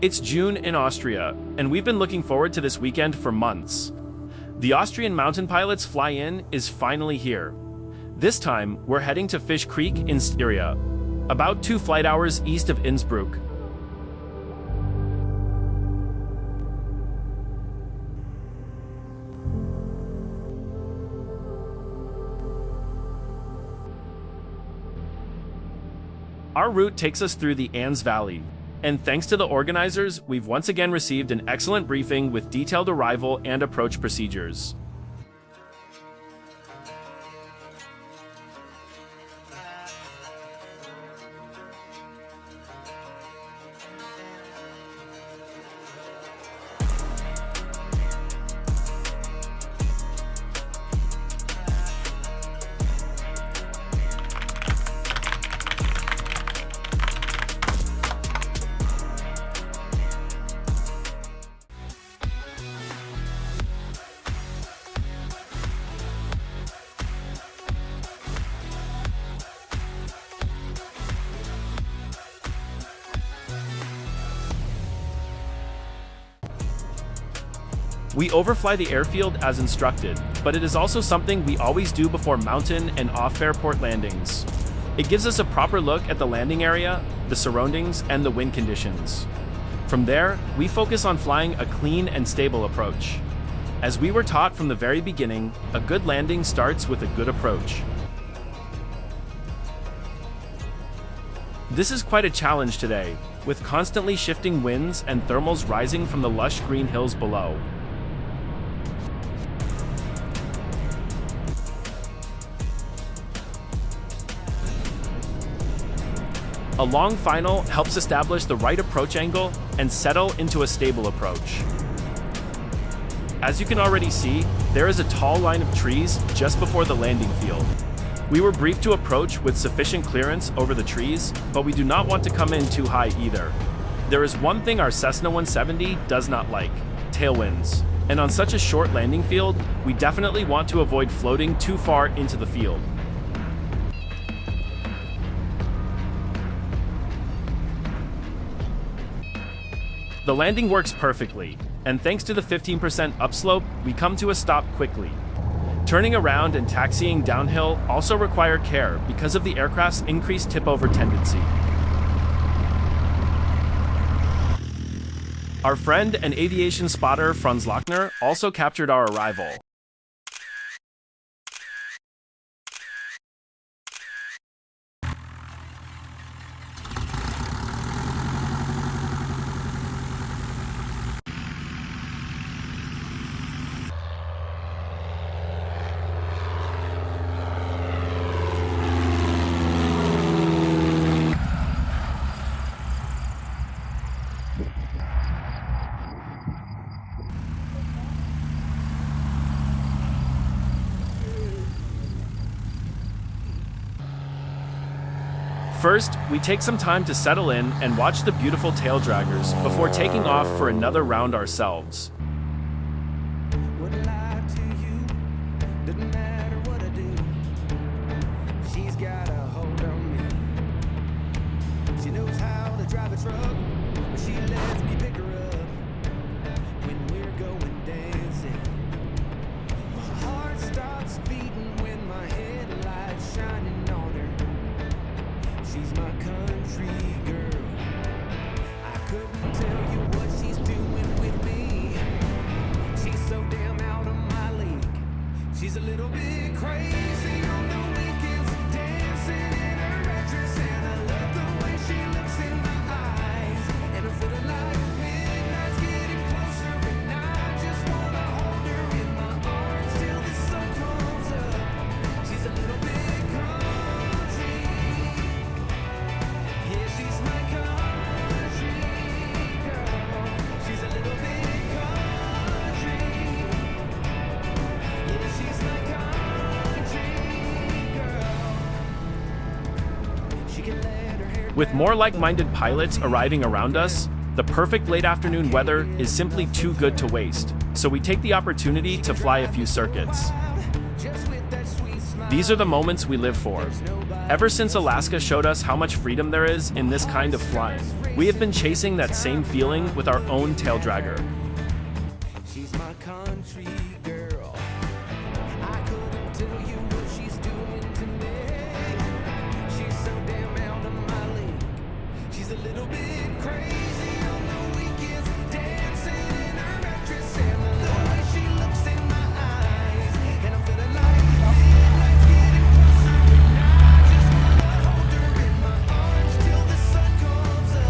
It's June in Austria, and we've been looking forward to this weekend for months. The Austrian Mountain Pilots Fly-In is finally here. This time, we're heading to Fish Creek in Styria, about 2 flight hours east of Innsbruck. Our route takes us through the Enns Valley, and thanks to the organizers, we've once again received an excellent briefing with detailed arrival and approach procedures. We overfly the airfield as instructed, but it is also something we always do before mountain and off-airport landings. It gives us a proper look at the landing area, the surroundings, and the wind conditions. From there, we focus on flying a clean and stable approach. As we were taught from the very beginning, a good landing starts with a good approach. This is quite a challenge today, with constantly shifting winds and thermals rising from the lush green hills below. A long final helps establish the right approach angle and settle into a stable approach. As you can already see, there is a tall line of trees just before the landing field. We were briefed to approach with sufficient clearance over the trees, but we do not want to come in too high either. There is one thing our Cessna 170 does not like: tailwinds. And on such a short landing field, we definitely want to avoid floating too far into the field. The landing works perfectly, and thanks to the 15% upslope, we come to a stop quickly. Turning around and taxiing downhill also require care because of the aircraft's increased tip-over tendency. Our friend and aviation spotter Franz Lochner also captured our arrival. First, we take some time to settle in and watch the beautiful taildraggers before taking off for another round ourselves. She's a little bit crazy on the weekends, dancing in her red dress, and I love the way she looks in my eyes. And I'm feeling like midnight's getting closer, and I just wanna hold her in my arms till the sun comes up. She's a little bit country, yeah, she's my country girl. She's a little bit country, yeah, she's my country girl. She can let her hair With more like-minded pilots arriving around us, the perfect late afternoon weather is simply too good to waste, so we take the opportunity to fly a few circuits. just with that sweet smile. These are the moments we live for. Ever since Alaska showed us how much freedom there is in this kind of flying. We have been chasing that same feeling with our own taildragger. She's my country girl. I couldn't tell you what she's doing to me. She's so damn out of my league. She's a little bit crazy on the weekends, dancing in her red dress and the way she looks in my eyes. And I'm feeling like midnight's getting closer, and I just wanna hold her in my arms till the sun comes up.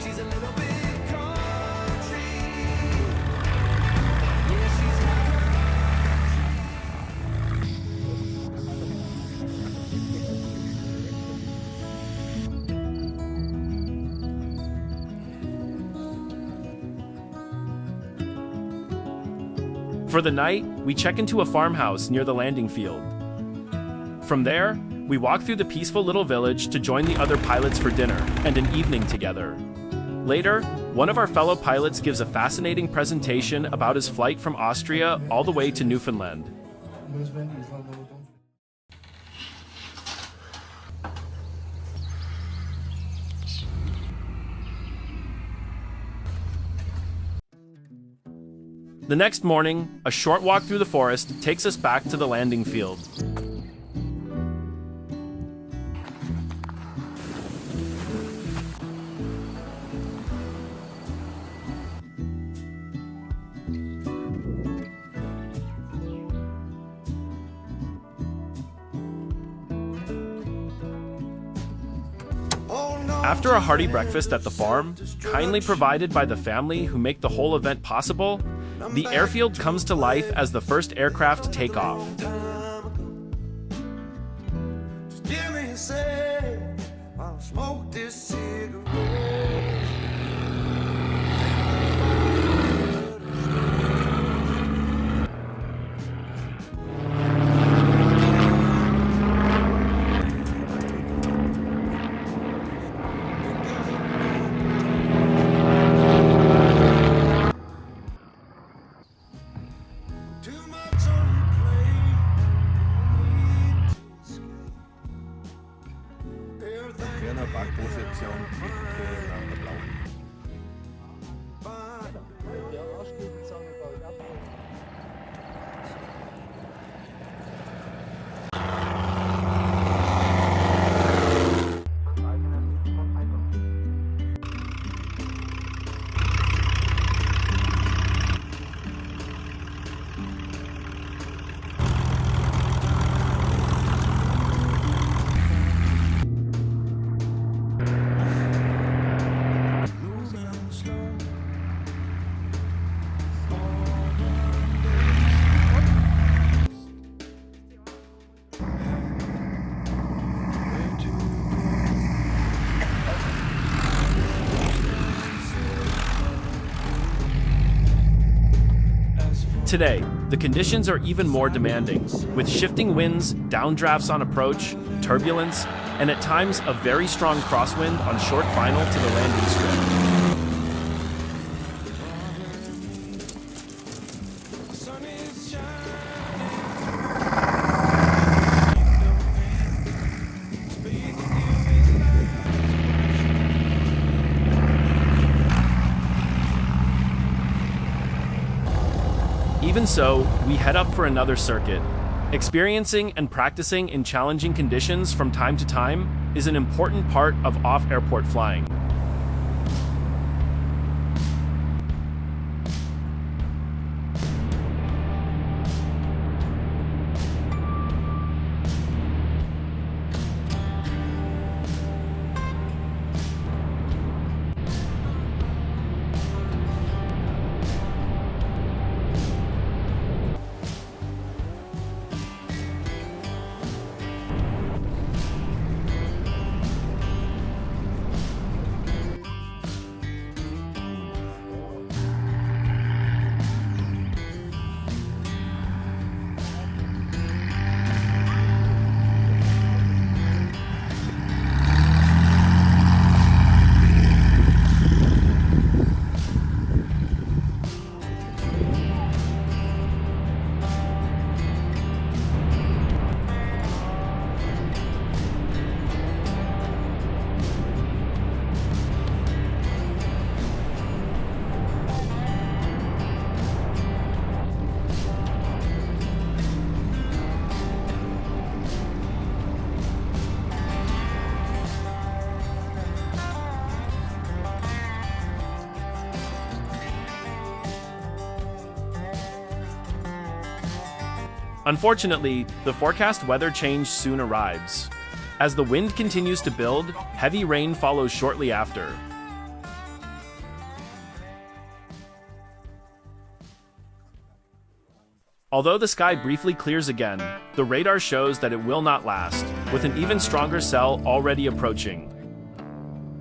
She's a little bit country. Yeah, she's my For the night, we check into a farmhouse near the landing field. From there, we walk through the peaceful little village to join the other pilots for dinner and an evening together. Later, one of our fellow pilots gives a fascinating presentation about his flight from Austria all the way to Newfoundland. The next morning, a short walk through the forest takes us back to the landing field. After a hearty breakfast at the farm, kindly provided by the family who make the whole event possible, the airfield comes to life as the first aircraft take off. Just give me a sec while I smoke this cigarette. Too much on your plate, need to escape. Everything Ferner Backposition Taildragger LOWI. fine. Moving slow. Where to go? Today, the conditions are even more demanding, with shifting winds, downdrafts on approach, turbulence, and at times a very strong crosswind on short final to the landing strip. Sun is shining. Even so, we head up for another circuit. Experiencing and practicing in challenging conditions from time to time is an important part of off-airport flying. Unfortunately, the forecast weather change soon arrives. As the wind continues to build, heavy rain follows shortly after. Although the sky briefly clears again, the radar shows that it will not last, with an even stronger cell already approaching.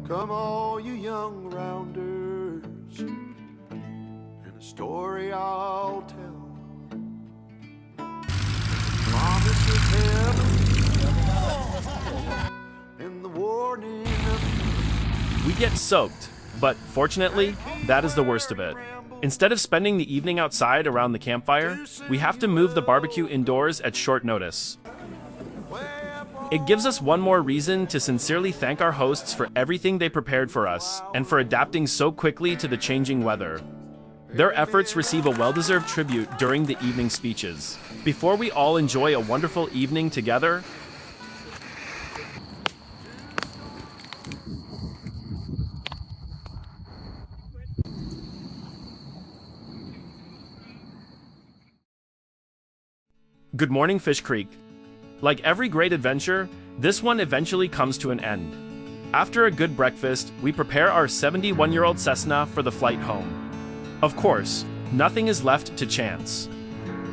Come all you young rounders, and a story I'll tell. Promise of heaven, and the warning of... We get soaked, but fortunately, that is the worst of it. Instead of spending the evening outside around the campfire, we have to move the barbecue indoors at short notice. It gives us one more reason to sincerely thank our hosts for everything they prepared for us and for adapting so quickly to the changing weather. Their efforts receive a well-deserved tribute during the evening speeches. Before we all enjoy a wonderful evening together, good morning, Fish Creek. Like every great adventure, this one eventually comes to an end. After a good breakfast, we prepare our 71-year-old Cessna for the flight home. Of course, nothing is left to chance.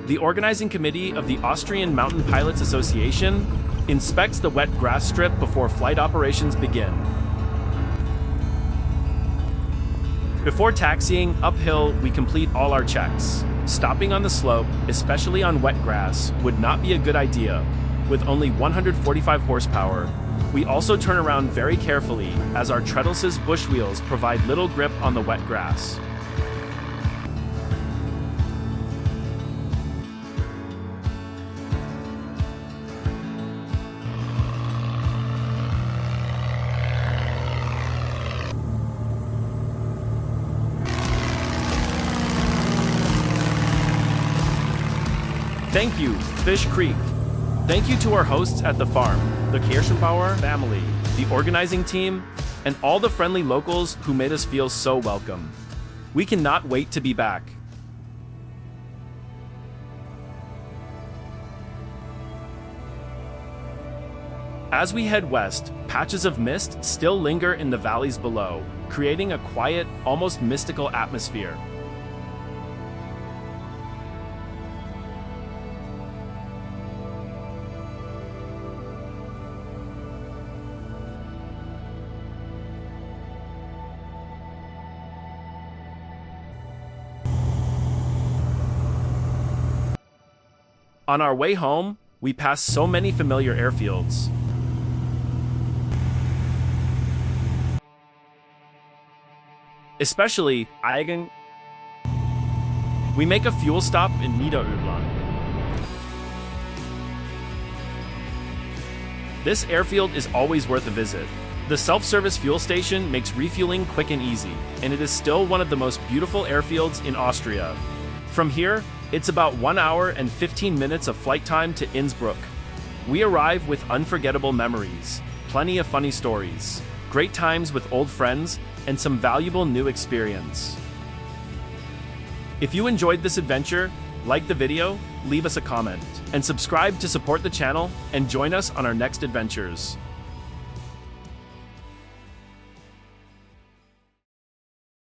The organizing committee of the Austrian Mountain Pilots Association inspects the wet grass strip before flight operations begin. Before taxiing uphill, we complete all our checks. Stopping on the slope, especially on wet grass, would not be a good idea. With only 145 horsepower, we also turn around very carefully as our treadles's bush wheels provide little grip on the wet grass. Thank you, Fish Creek. Thank you to our hosts at the farm, the Kirschenbauer family, the organizing team, and all the friendly locals who made us feel so welcome. We cannot wait to be back. As we head west, patches of mist still linger in the valleys below, creating a quiet, almost mystical atmosphere. On our way home, we pass so many familiar airfields. Especially Eigen. We make a fuel stop in Niederöbland. This airfield is always worth a visit. The self-service fuel station makes refueling quick and easy, and it is still one of the most beautiful airfields in Austria. From here, it's about 1 hour and 15 minutes of flight time to Innsbruck. We arrive with unforgettable memories, plenty of funny stories, great times with old friends, and some valuable new experience. If you enjoyed this adventure, like the video, leave us a comment, and subscribe to support the channel and join us on our next adventures.